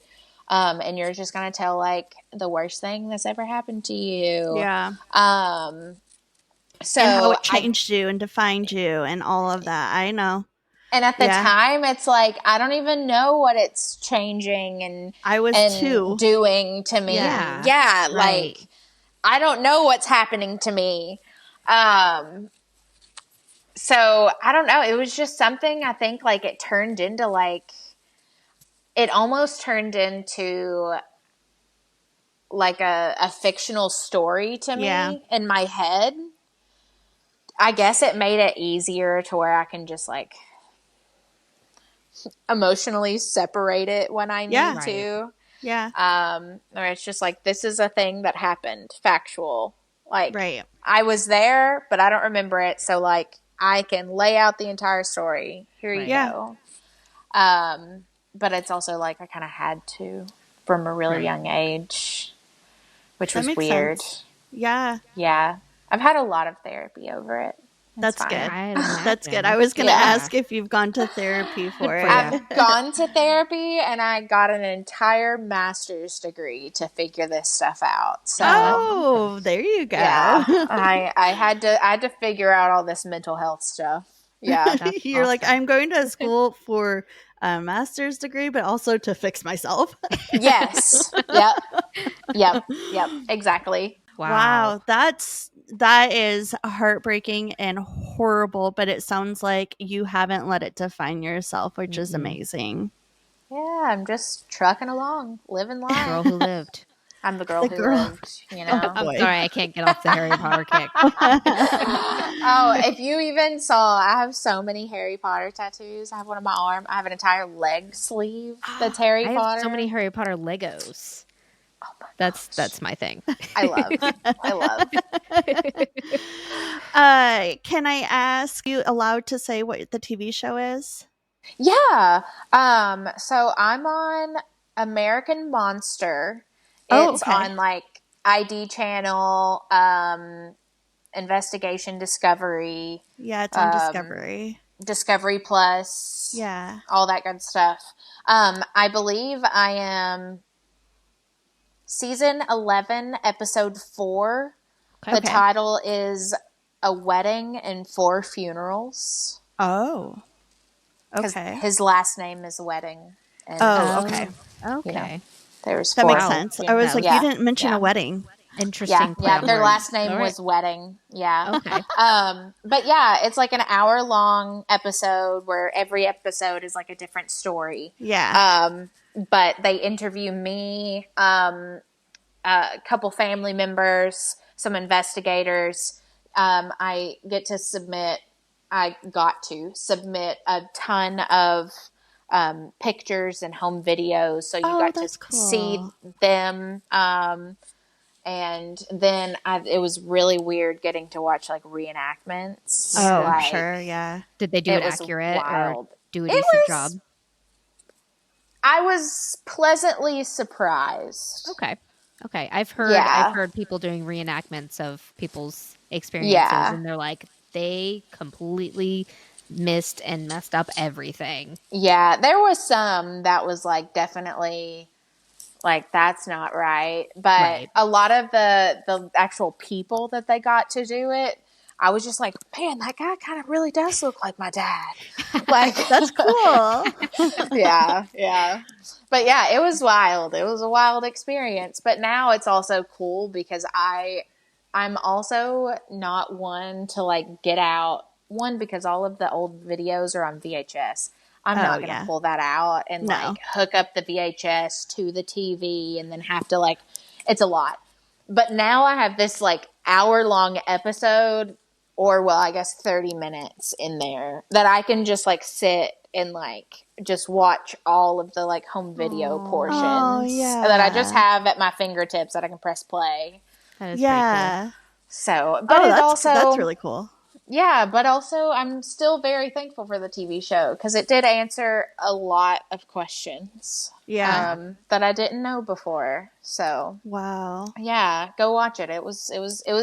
And you're just gonna tell like the worst thing that's ever happened to you. Yeah. And how So it changed you and defined you and all of that. I know. and at the Yeah. time it's like I don't even know what it's changing I was and 2. doing to me. Yeah. Yeah, Right. like I don't know what's happening to me. So I don't know. It was just something I think like it turned into like, it almost turned into like a fictional story to Yeah. me in my head. I guess it made it easier to where I can just like emotionally separate it when I need Yeah. Right. to. Yeah. Or it's just like, this is a thing that happened, factual. Like, Right. I was there, but I don't remember it. So, like, I can lay out the entire story. Here you Right. Yeah. go. But it's also like I kind of had to from a really Right. young age, which That was makes weird. sense. Yeah. Yeah. I've had a lot of therapy over it. It's That's fine. good. I'd imagine. That's good. I was going to Yeah. ask if you've gone to therapy for Good for it. ya. I've gone to therapy and I got an entire master's degree to figure this stuff out. So Oh, there you go. yeah, I had to figure out all this mental health stuff. Yeah. That's You're like, awesome. I'm going to school for a master's degree, but also to fix myself. Yes. Yep. Yep. Yep. Exactly. Wow, that is heartbreaking and horrible, but it sounds like you haven't let it define yourself, which is Mm-mm. amazing. Yeah, I'm just trucking along, living life. Girl who lived. I'm the girl The who girl. lived, you know. I'm Boy. sorry, I can't get off the Harry Potter kick. Oh, if you even saw, I have so many Harry Potter tattoos. I have one on my arm. I have an entire leg sleeve that's Harry I Potter. have so many Harry Potter Legos. Oh my That's my thing. I love. Can I ask you allowed to say what the TV show is? Yeah. So I'm on American Monster. Oh, It's okay. on like ID Channel, Investigation Discovery, Yeah, it's on Discovery. Discovery Plus. Yeah. All that good stuff. I believe I am season 11, episode 4. Okay. The title is A Wedding and 4 Funerals. Oh. 'Cause Okay. his last name is Wedding. And, Oh, okay. Okay. you know, there's That 4. makes sense. I was like, Yeah. you didn't mention Yeah. a wedding. Interesting. play Yeah. on Their words. last name All right. was Wedding. Yeah. Okay. But yeah, it's like an hour-long episode where every episode is like a different story. Yeah. But they interview me, a couple family members, some investigators. I got to submit a ton of pictures and home videos, so you got to that's see cool. them. And then it was really weird getting to watch like reenactments. Oh, I'm Like, sure. Yeah. Did they do it it was accurate wild. or do a It decent was- job? I was pleasantly surprised. Okay. I've Yeah. heard people doing reenactments of people's experiences, Yeah. and they're like they completely missed and messed up everything. Yeah, there was some that was like definitely like that's not right, but Right. a lot of the actual people that they got to do it, I was just like, man, that guy kind of really does look like my dad. Like That's cool. yeah. But yeah, it was wild. It was a wild experience. But now it's also cool because I'm also not one to like get out. One, because all of the old videos are on VHS. I'm not going to pull that out and like hook up the VHS to the TV and then have to like, it's a lot. But now I have this like hour-long episode, or well, I guess 30 minutes in there that I can just like sit and like just watch all of the like home video portions that I just have at my fingertips that I can press play. That is pretty cool. So, but it's also that's really cool. Yeah, but also I'm still very thankful for the TV show because it did answer a lot of questions. Yeah. That I didn't know before. So Wow. yeah, go watch it. It was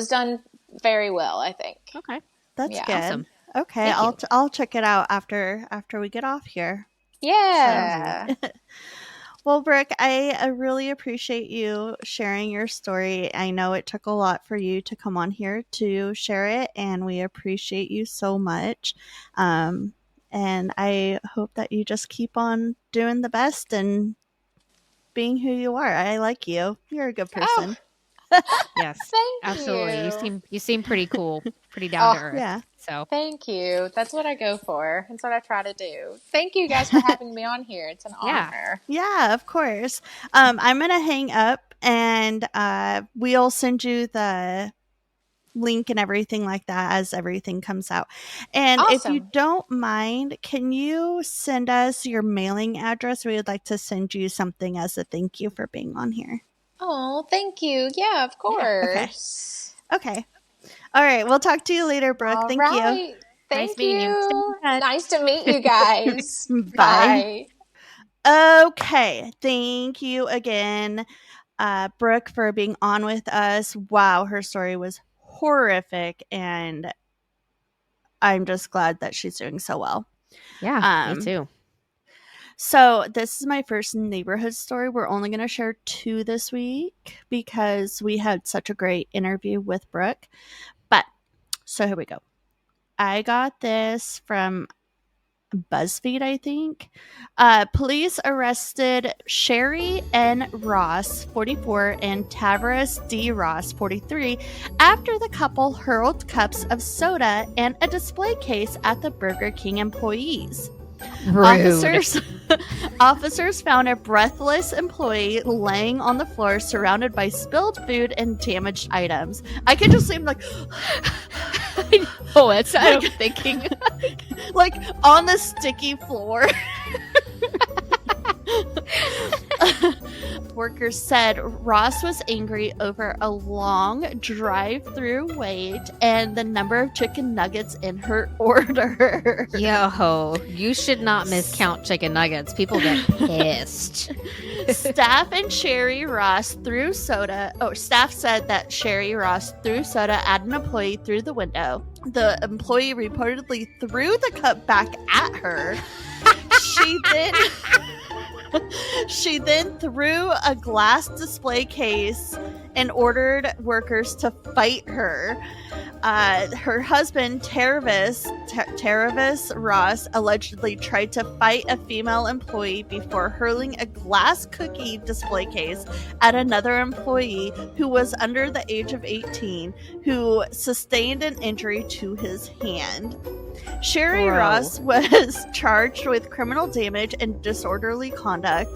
done very well, I think. Okay. That's good. Awesome. Okay, Thank you. I'll check it out after we get off here. Yeah. Well, Brooke, I really appreciate you sharing your story. I know it took a lot for you to come on here to share it, and we appreciate you so much. And I hope that you just keep on doing the best and being who you are. I like you. You're a good person. Yes. Thank Absolutely. you. You seem pretty cool, pretty down to earth. Yeah. So Thank you. That's what I go for. That's what I try to do. Thank you guys for having me on here. It's an honor. Yeah, of course. I'm gonna hang up and we'll send you the link and everything like that as everything comes out. And if you Awesome. don't mind, can you send us your mailing address? We would like to send you something as a thank you for being on here. Oh, thank you. Yeah, of Yeah. course. Okay. All right. We'll talk to you later, Brooke. All Thank you. right. Nice Thank meeting you. Stay in you. touch. Nice to meet you guys. Bye. Bye. Okay. Thank you again, Brooke, for being on with us. Wow. Her story was horrific. And I'm just glad that she's doing so well. Yeah, me too. So this is my first neighborhood story. We're only going to share 2 this week because we had such a great interview with Brooke. But so here we go. I got this from BuzzFeed, I think. Police arrested Sherry N. Ross, 44, and Tavares D. Ross, 43, after the couple hurled cups of soda and a display case at the Burger King employees. Rude. Officers found a breathless employee laying on the floor surrounded by spilled food and damaged items. I could just see him like, oh, that's what I'm thinking. like on the sticky floor. Workers said Ross was angry over a long drive-through wait and the number of chicken nuggets in her order. Yo, you should not miscount chicken nuggets. People get pissed. Staff and Sherry Ross threw soda. Oh, staff said that Sherry Ross threw soda at an employee through the window. The employee reportedly threw the cup back at her. She then threw a glass display case and ordered workers to fight her. Her husband, Taravis Ross, allegedly tried to fight a female employee before hurling a glass cookie display case at another employee who was under the age of 18, who sustained an injury to his hand. Sherry Ross was charged with criminal damage and disorderly conduct,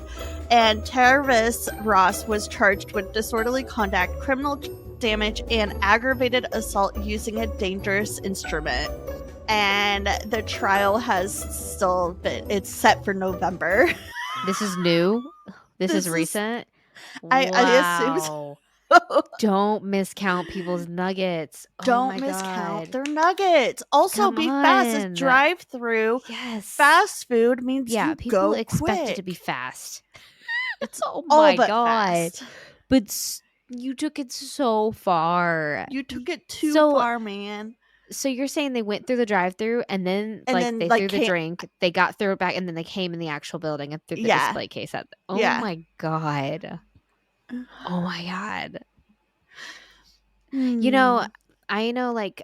and Taravis Ross was charged with disorderly conduct, criminal damage, and aggravated assault using a dangerous instrument. And the trial has still been, it's set for November. This is new? This is recent? I assume so. Don't miscount people's nuggets. Don't miscount their nuggets. Also, be fast. It's drive-through. Yes. Fast food means you people go expect quick. it to be fast. It's oh all my but god! fast. But you took it so far. You took it too far, man. So you're saying they went through the drive-through and then they threw the drink, they got through it back, and then they came in the actual building and threw the display case at them. Oh my god. Oh my god. You know, I know what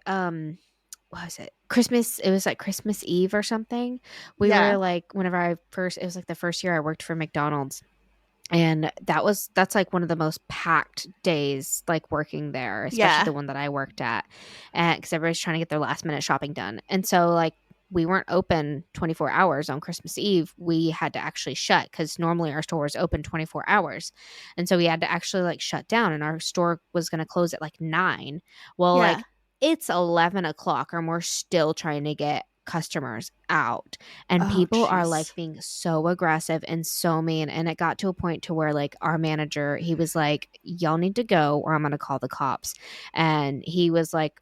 was it? Christmas, it was like Christmas Eve or something. We were like, it was like the first year I worked for McDonald's. And that's like one of the most packed days, like working there, especially the one that I worked at, because everybody's trying to get their last minute shopping done. And so like we weren't open 24 hours on Christmas Eve. We had to actually shut because normally our store was open 24 hours. And so we had to actually like shut down, and our store was going to close at like 9. Well, like it's 11 o'clock and we're still trying to get customers out, and people are like being so aggressive and so mean. And it got to a point to where like our manager, he was like, y'all need to go or I'm gonna call the cops. And he was like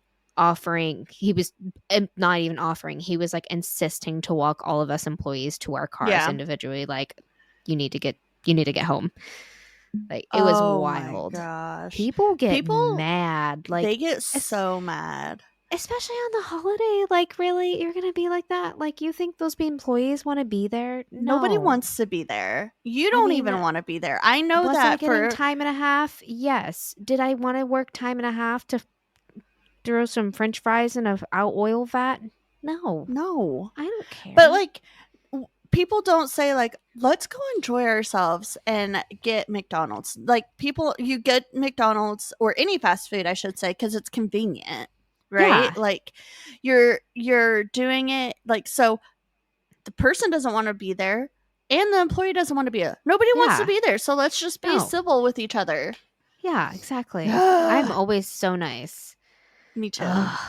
he was not even offering, he was like insisting to walk all of us employees to our cars individually, like you need to get home. Like it was wild. My gosh. People get mad, like they get so mad. Especially on the holiday. Like, really? You're going to be like that? Like, you think those employees want to be there? No. Nobody wants to be there. You don't even want to be there. I know was that I getting time and a half? Yes. Did I want to work time and a half to throw some French fries in a oil vat? No. I don't care. But, like, people don't say, like, let's go enjoy ourselves and get McDonald's. Like, you get McDonald's or any fast food, I should say, because it's convenient. Right? Yeah. Like you're doing it like, so the person doesn't want to be there and the employee doesn't want to be there. Nobody wants to be there. So let's just be civil with each other. Yeah, exactly. I'm always so nice. Me too. Ugh,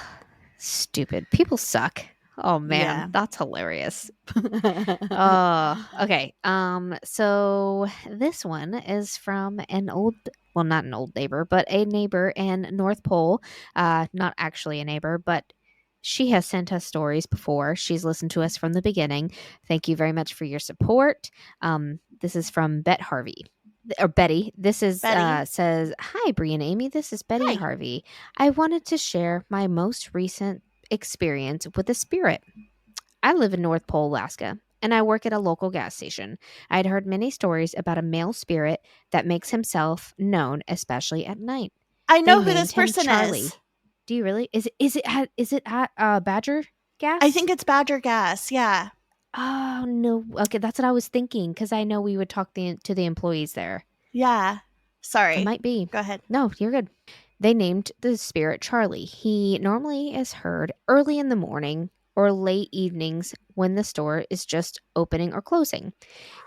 stupid. People suck. Oh man, Yeah. that's hilarious. Oh, okay. So this one is from an old, well, not an old neighbor, but a neighbor in North Pole. Not actually a neighbor, but she has sent us stories before. She's listened to us from the beginning. Thank you very much for your support. This is from Bet Harvey. Or Betty. This is Betty. says, "Hi, Bree and Amy. This is Betty Hi. Harvey. I wanted to share my most recent experience with a spirit. I live in North Pole, Alaska, and I work at a local gas station. I had heard many stories about a male spirit that makes himself known, especially at night. I They know who named this him person Charlie. is. Do you really? Is it Badger gas? I think it's Badger Gas. Yeah. Oh no. Okay, that's what I was thinking because I know we would talk to the employees there. Yeah. It Sorry. might be. Go ahead. No, you're good. They named the spirit Charlie. He normally is heard early in the morning or late evenings when the store is just opening or closing.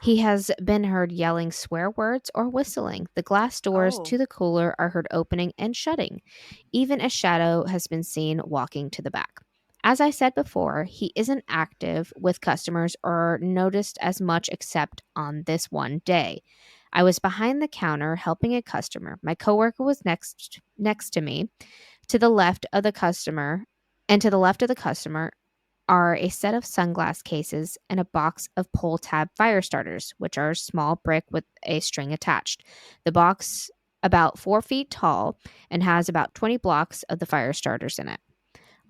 He has been heard yelling swear words or whistling. The glass doors Oh. to the cooler are heard opening and shutting. Even a shadow has been seen walking to the back. As I said before, he isn't active with customers or noticed as much except on this one day. I was behind the counter helping a customer. My coworker was next to me. To the left of the customer, and to the left of the customer are a set of sunglass cases and a box of pull tab fire starters, which are a small brick with a string attached. The box about 4 feet tall and has about 20 blocks of the fire starters in it.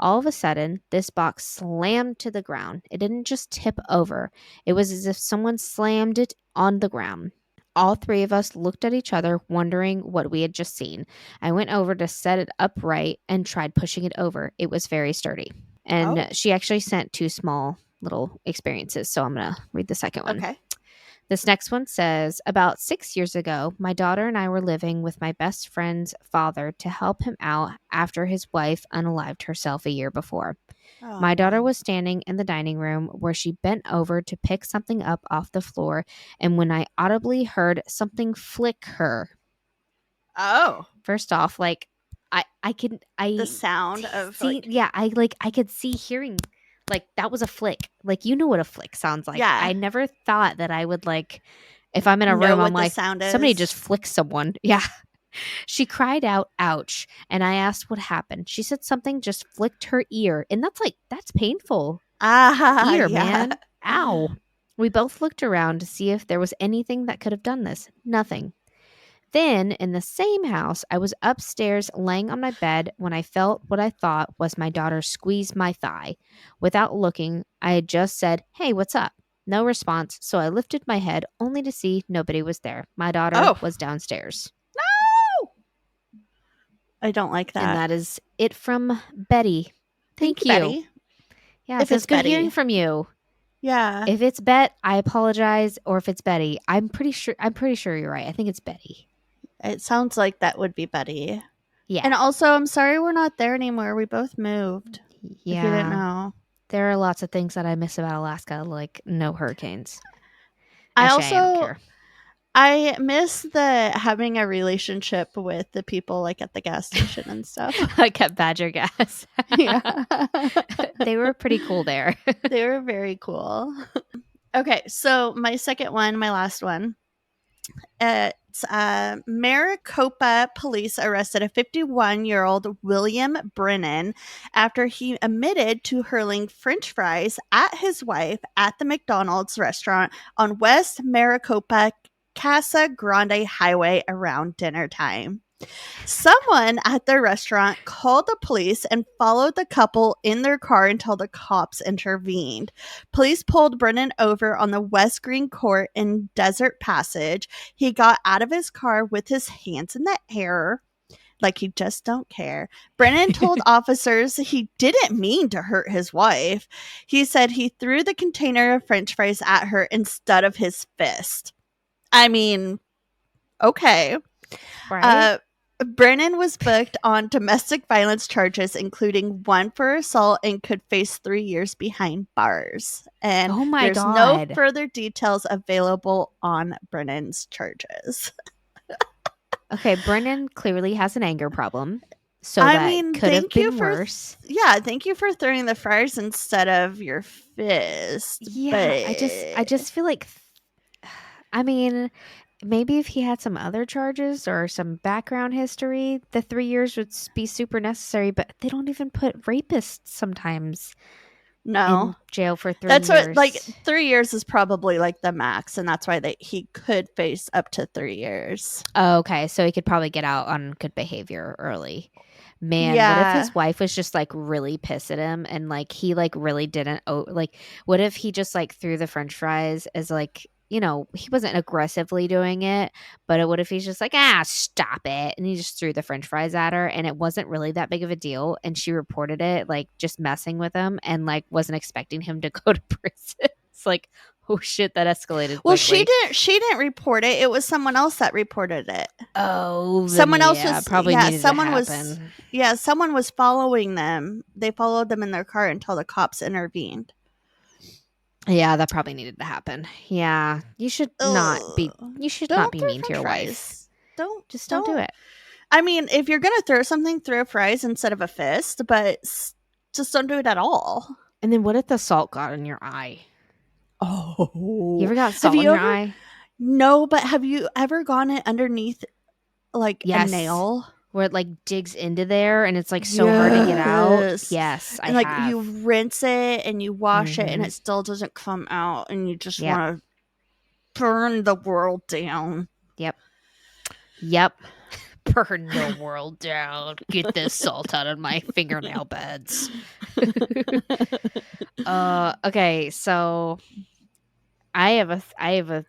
All of a sudden, this box slammed to the ground. It didn't just tip over. It was as if someone slammed it on the ground. All three of us looked at each other, wondering what we had just seen. I went over to set it upright and tried pushing it over. It was very sturdy. And Oh. she actually sent two small little experiences. So I'm going to read the second one. Okay. This next one says, about 6 years ago, my daughter and I were living with my best friend's father to help him out after his wife unalived herself a year before. Oh My daughter man. was standing in the dining room where she bent over to pick something up off the floor, and when I audibly heard something flick her. Oh. First off, like The sound of see, yeah, I could see hearing like that was a flick. Like you know what a flick sounds like. Yeah. I never thought that I would like if I'm in a know room, what I'm the like sound somebody is. just flicked someone. Yeah. She cried out, ouch. And I asked what happened. She said something just flicked her ear. And that's painful. Ah, Ear, yeah. man. Ow. We both looked around to see if there was anything that could have done this. Nothing. Then, in the same house, I was upstairs laying on my bed when I felt what I thought was my daughter squeeze my thigh. Without looking, I had just said, "Hey, what's up?" No response, so I lifted my head only to see nobody was there. My daughter Oh. was downstairs. No. I don't like And that. that is it from Betty. Thank Thank you, you. Betty. Yeah, If so it's it's good hearing Betty. from you. Yeah. If it's Bet, I apologize. Or if it's Betty, I'm pretty sure you're right. I think it's Betty. It sounds like that would be Betty. Yeah. And also, I'm sorry we're not there anymore. We both moved. If you didn't Yeah. know. There are lots of things that I miss about Alaska, like no hurricanes. I Actually, I don't also care. I miss the having a relationship with the people like at the gas station and stuff. I kept Badger Gas. Yeah. They were pretty cool there. They were very cool. Okay, so my second one, my last one. It's Maricopa police arrested a 51-year-old William Brennan after he admitted to hurling French fries at his wife at the McDonald's restaurant on West Maricopa Casa Grande Highway around dinner time. Someone at the restaurant called the police and followed the couple in their car until the cops intervened. Police pulled Brennan over on the West Green Court in Desert Passage. He got out of his car with his hands in the air, like he just don't care. Brennan told officers he didn't mean to hurt his wife. He said he threw the container of French fries at her instead of his fist. I mean, okay. Right? Brennan was booked on domestic violence charges, including one for assault, and could face 3 years behind bars. And Oh my there's no God. further details available on Brennan's charges. Okay, Brennan clearly has an anger problem. So that could have been worse. Thank you for throwing the fries instead of your fist. Yeah, I But just feel like I mean, maybe if he had some other charges or some background history, the 3 years would be super necessary, but they don't even put rapists sometimes no. in jail for 3 That's what, like, years. 3 years is probably, like, the max, and that's why he could face up to 3 years. Oh, okay, so he could probably get out on good behavior early. Man, what if Yeah. his wife was just, like, really pissed at him and, like, he, like, really didn't like, what if he just, like, threw the french fries as, like, you know, he wasn't aggressively doing it, but what if he's just like, "Ah, stop it," and he just threw the french fries at her, and it wasn't really that big of a deal, and she reported it, like, just messing with him and, like, wasn't expecting him to go to prison. It's like, oh, shit, that escalated Well, quickly. she didn't report it. It was someone else that reported it. Oh, Someone else yeah, was probably needed to happen. someone was following them. They followed them in their car until the cops intervened. Yeah, that probably needed to happen. Yeah, you should not be mean to your wife. Don't Don't do it. I mean, if you're gonna throw something, throw fries instead of a fist, but just don't do it at all. And then what if the salt got in your eye? Oh, You ever got salt in your eye? No, but have you ever gone it underneath, like, a nail? Where it, like, digs into there and it's, like, so hard to get out? Yes, and, like, you rinse it and you wash it and it still doesn't come out and you just want to burn the world down. Yep. Burn the world down. Get this salt out of my fingernail beds. Okay, so I have a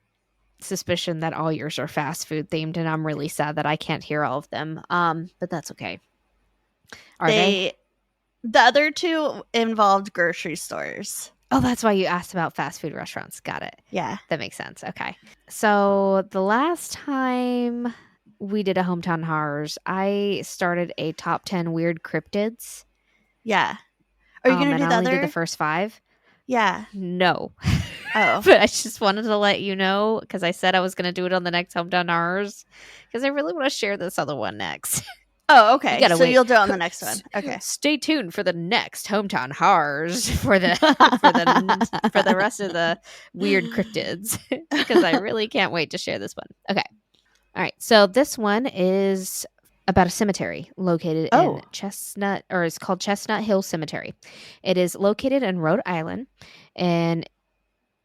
suspicion that all yours are fast food themed, and I'm really sad that I can't hear all of them. But that's okay. Are they? The other two involved grocery stores. Oh, that's why you asked about fast food restaurants. Got it. Yeah. That makes sense. Okay. So the last time we did a Hometown Horrors, I started a top 10 weird cryptids. Yeah. Are you going to do the other? I only did the first 5. Yeah. No. Oh. But I just wanted to let you know because I said I was going to do it on the next Hometown Horrors because I really want to share this other one next. Oh, okay. So you'll do it on the next one. Okay. Stay tuned for the next Hometown Horrors for the rest of the weird cryptids because I really can't wait to share this one. Okay. All right. So this one is about a cemetery located in Chestnut, or it's called Chestnut Hill Cemetery. It is located in Rhode Island, and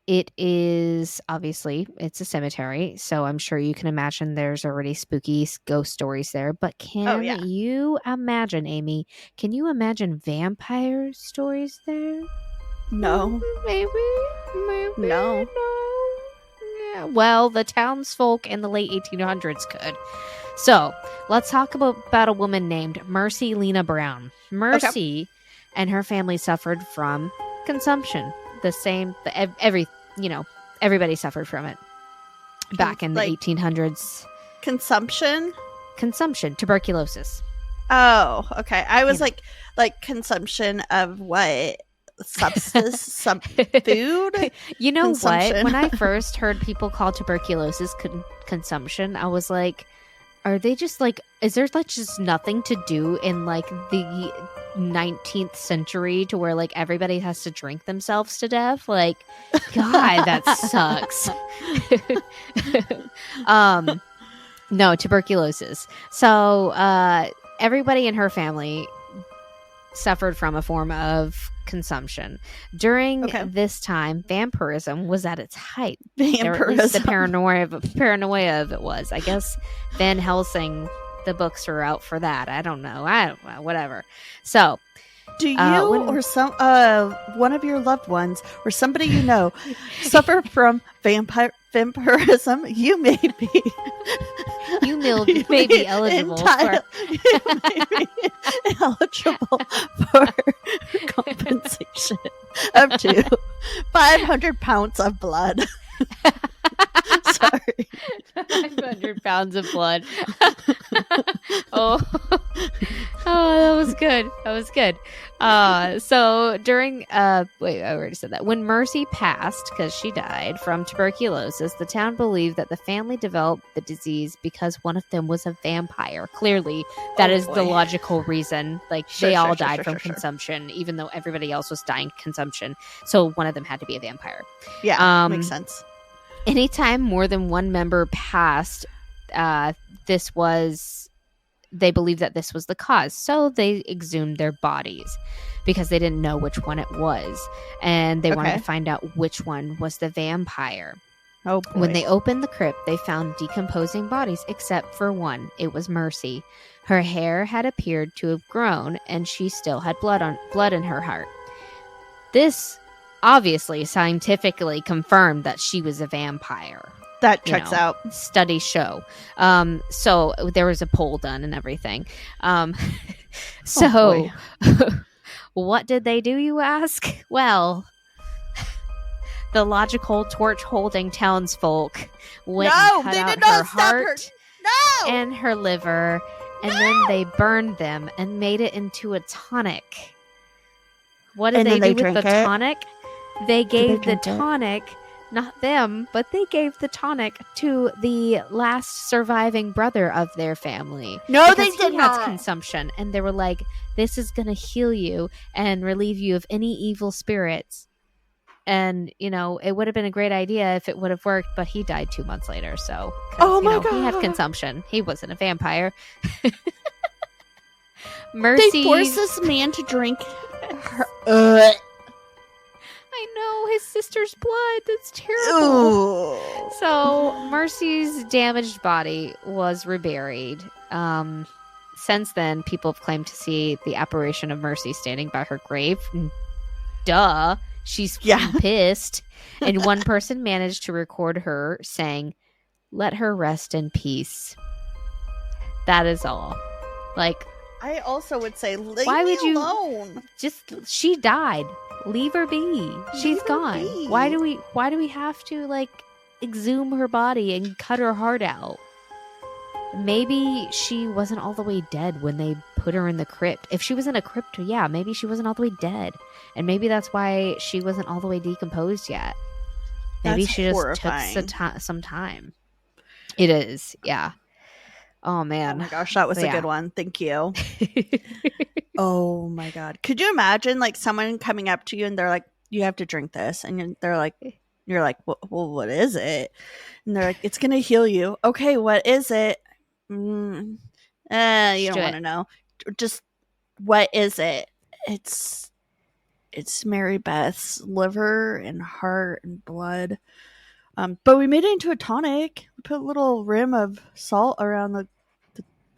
it is obviously it's a cemetery, so I'm sure you can imagine there's already spooky ghost stories there. But can you imagine, Amy? Can you imagine vampire stories there? No. Maybe no. Yeah. Well, the townsfolk in the late 1800s could. So let's talk about a woman named Mercy Lena Brown. Mercy and her family suffered from consumption. Everybody suffered from it back in the 1800s. Consumption, tuberculosis. Oh, okay. I was like consumption of what? Substance, some food? You know what? When I first heard people call tuberculosis consumption, I was like, are they just like, is there like just nothing to do in like the 19th century to where like everybody has to drink themselves to death? Like, God, that sucks. No, tuberculosis. So everybody in her family suffered from a form of consumption. During this time, vampirism was at its height. Vampirism. The paranoia of it was. I guess Van Helsing, the books are out for that. I don't know. Whatever. So, do you or some one of your loved ones or somebody you know suffer from vampirism? You may be. You may be eligible for compensation up to 500 pounds of blood. Sorry. 500 pounds of blood. Oh, Oh, that was good. That was good. So during wait, I already said that. When Mercy passed because she died from tuberculosis, the town believed that the family developed the disease because one of them was a vampire. Clearly, that is the logical reason. Like they all died from consumption, even though everybody else was dying consumption. So one of them had to be a vampire. Yeah, makes sense. Anytime more than one member passed, this was. They believed that this was the cause, so they exhumed their bodies because they didn't know which one it was, and they wanted to find out which one was the vampire. Oh boy. When they opened the crypt, they found decomposing bodies except for one. It was Mercy. Her hair had appeared to have grown, and she still had blood in her heart. This obviously scientifically confirmed that she was a vampire. That checks out. Studies show. So there was a poll done and everything. So what did they do, you ask? Well, the logical torch-holding townsfolk went and cut out her heart and her liver, and then they burned them and made it into a tonic. What did they do with the tonic? They gave the tonic... Not them, but they gave the tonic to the last surviving brother of their family. No, they did he not. Had consumption, and they were like, "This is gonna heal you and relieve you of any evil spirits." And it would have been a great idea if it would have worked, but he died 2 months later. So, oh my god, he had consumption. He wasn't a vampire. Mercy, they forced this man to drink her. I know, his sister's blood. That's terrible. Ooh. So Mercy's damaged body was reburied. Since then, people have claimed to see the apparition of Mercy standing by her grave. Duh. She's pissed. And one person managed to record her saying, "Let her rest in peace." That is all. Like, I also would say, leave me alone. She died. Leave her be. She's gone. Be. Why do we have to exhume her body and cut her heart out? Maybe she wasn't all the way dead when they put her in the crypt. If she was in a crypt, yeah, maybe she wasn't all the way dead. And maybe that's why she wasn't all the way decomposed yet. Maybe she just took some time. It is, yeah. Oh man. Oh my gosh, that was a good one. Thank you. Oh my god. Could you imagine someone coming up to you and they're like, "You have to drink this." And you're like, well, what is it? And they're like, "It's going to heal you." Okay, what is it? You don't want to know. Just what is it? It's Mary Beth's liver and heart and blood. But we made it into a tonic. We put a little rim of salt around the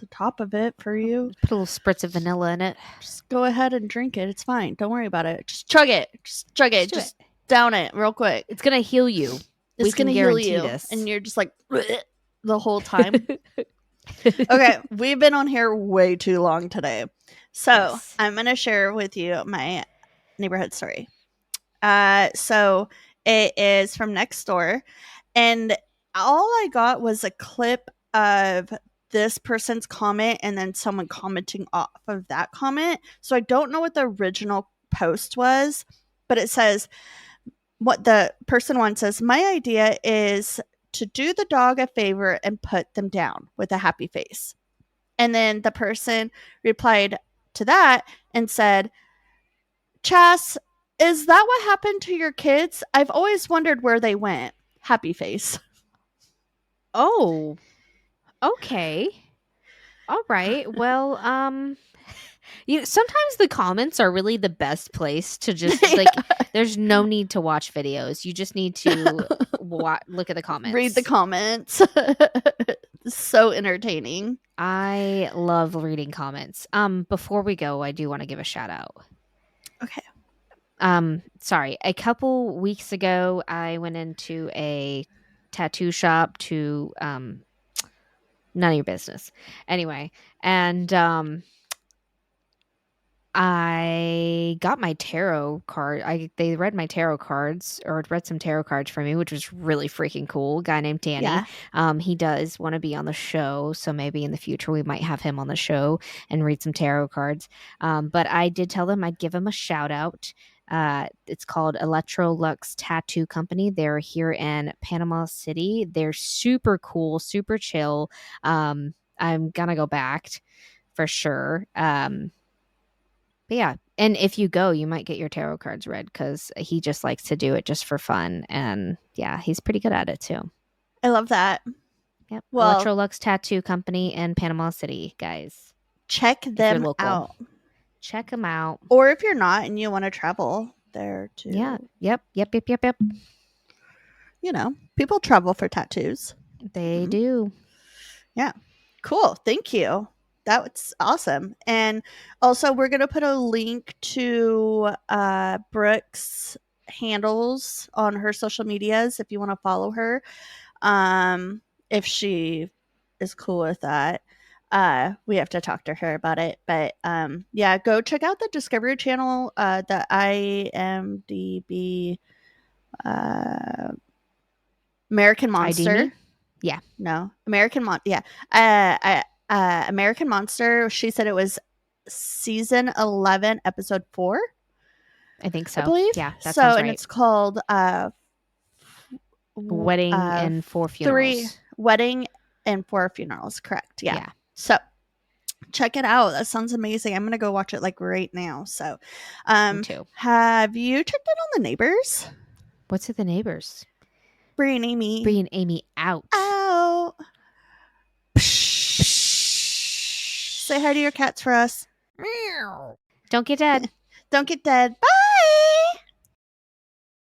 top of it for you. Put a little spritz of vanilla in it. Just go ahead and drink it. It's fine. Don't worry about it. Just chug it. Just down it real quick. It's gonna heal you. It's gonna heal you. This. And you're just like the whole time. Okay, we've been on here way too long today. So I'm gonna share with you my neighborhood story. So it is from next door, and all I got was a clip of this person's comment and then someone commenting off of that comment. So I don't know what the original post was, but it says, what the person one says, "My idea is to do the dog a favor and put them down," with a happy face. And then the person replied to that and said, "Chas, is that what happened to your kids? I've always wondered where they went." Happy face. Oh, okay. All right. Well, sometimes the comments are really the best place to just there's no need to watch videos. You just need to look at the comments. Read the comments. So entertaining. I love reading comments. Before we go, I do want to give a shout out. Okay. Sorry. A couple weeks ago, I went into a tattoo shop to none of your business. Anyway, and I got my tarot card. They read my tarot cards or read some tarot cards for me, which was really freaking cool. A guy named Danny. Yeah. He does want to be on the show, so maybe in the future we might have him on the show and read some tarot cards. But I did tell them I'd give him a shout out. It's called Electrolux Tattoo Company. They're here in Panama City. They're super cool, super chill. I'm gonna go back for sure. But yeah, and if you go, you might get your tarot cards read because he just likes to do it just for fun. And yeah, he's pretty good at it too. I love that. Yep. Well, Electrolux Tattoo Company in Panama City, guys. check If you're them local, out. check them out. Or if you're not and you want to travel there too. Yeah. Yep. You know, people travel for tattoos. They do. Yeah. Cool. Thank you. That's awesome. And also, we're going to put a link to Brooke's handles on her social medias if you want to follow her. If she is cool with that. We have to talk to her about it. But yeah, go check out the Discovery Channel, the IMDb American ID Monster. me? Yeah. No, yeah. American Monster. She said it was season 11, episode 4. I think I so. believe. Yeah, that so, sounds and right. it's called Wedding and 4 funerals. Wedding and 4 funerals. Correct. Yeah. Yeah. So check it out. That sounds amazing. I'm gonna go watch it like right now. So, Me too. have you checked in on the neighbors? What's with the neighbors? Bree and Amy. Bree and Amy out. Out. Say hi to your cats for us. Don't get dead. Don't get dead. Bye.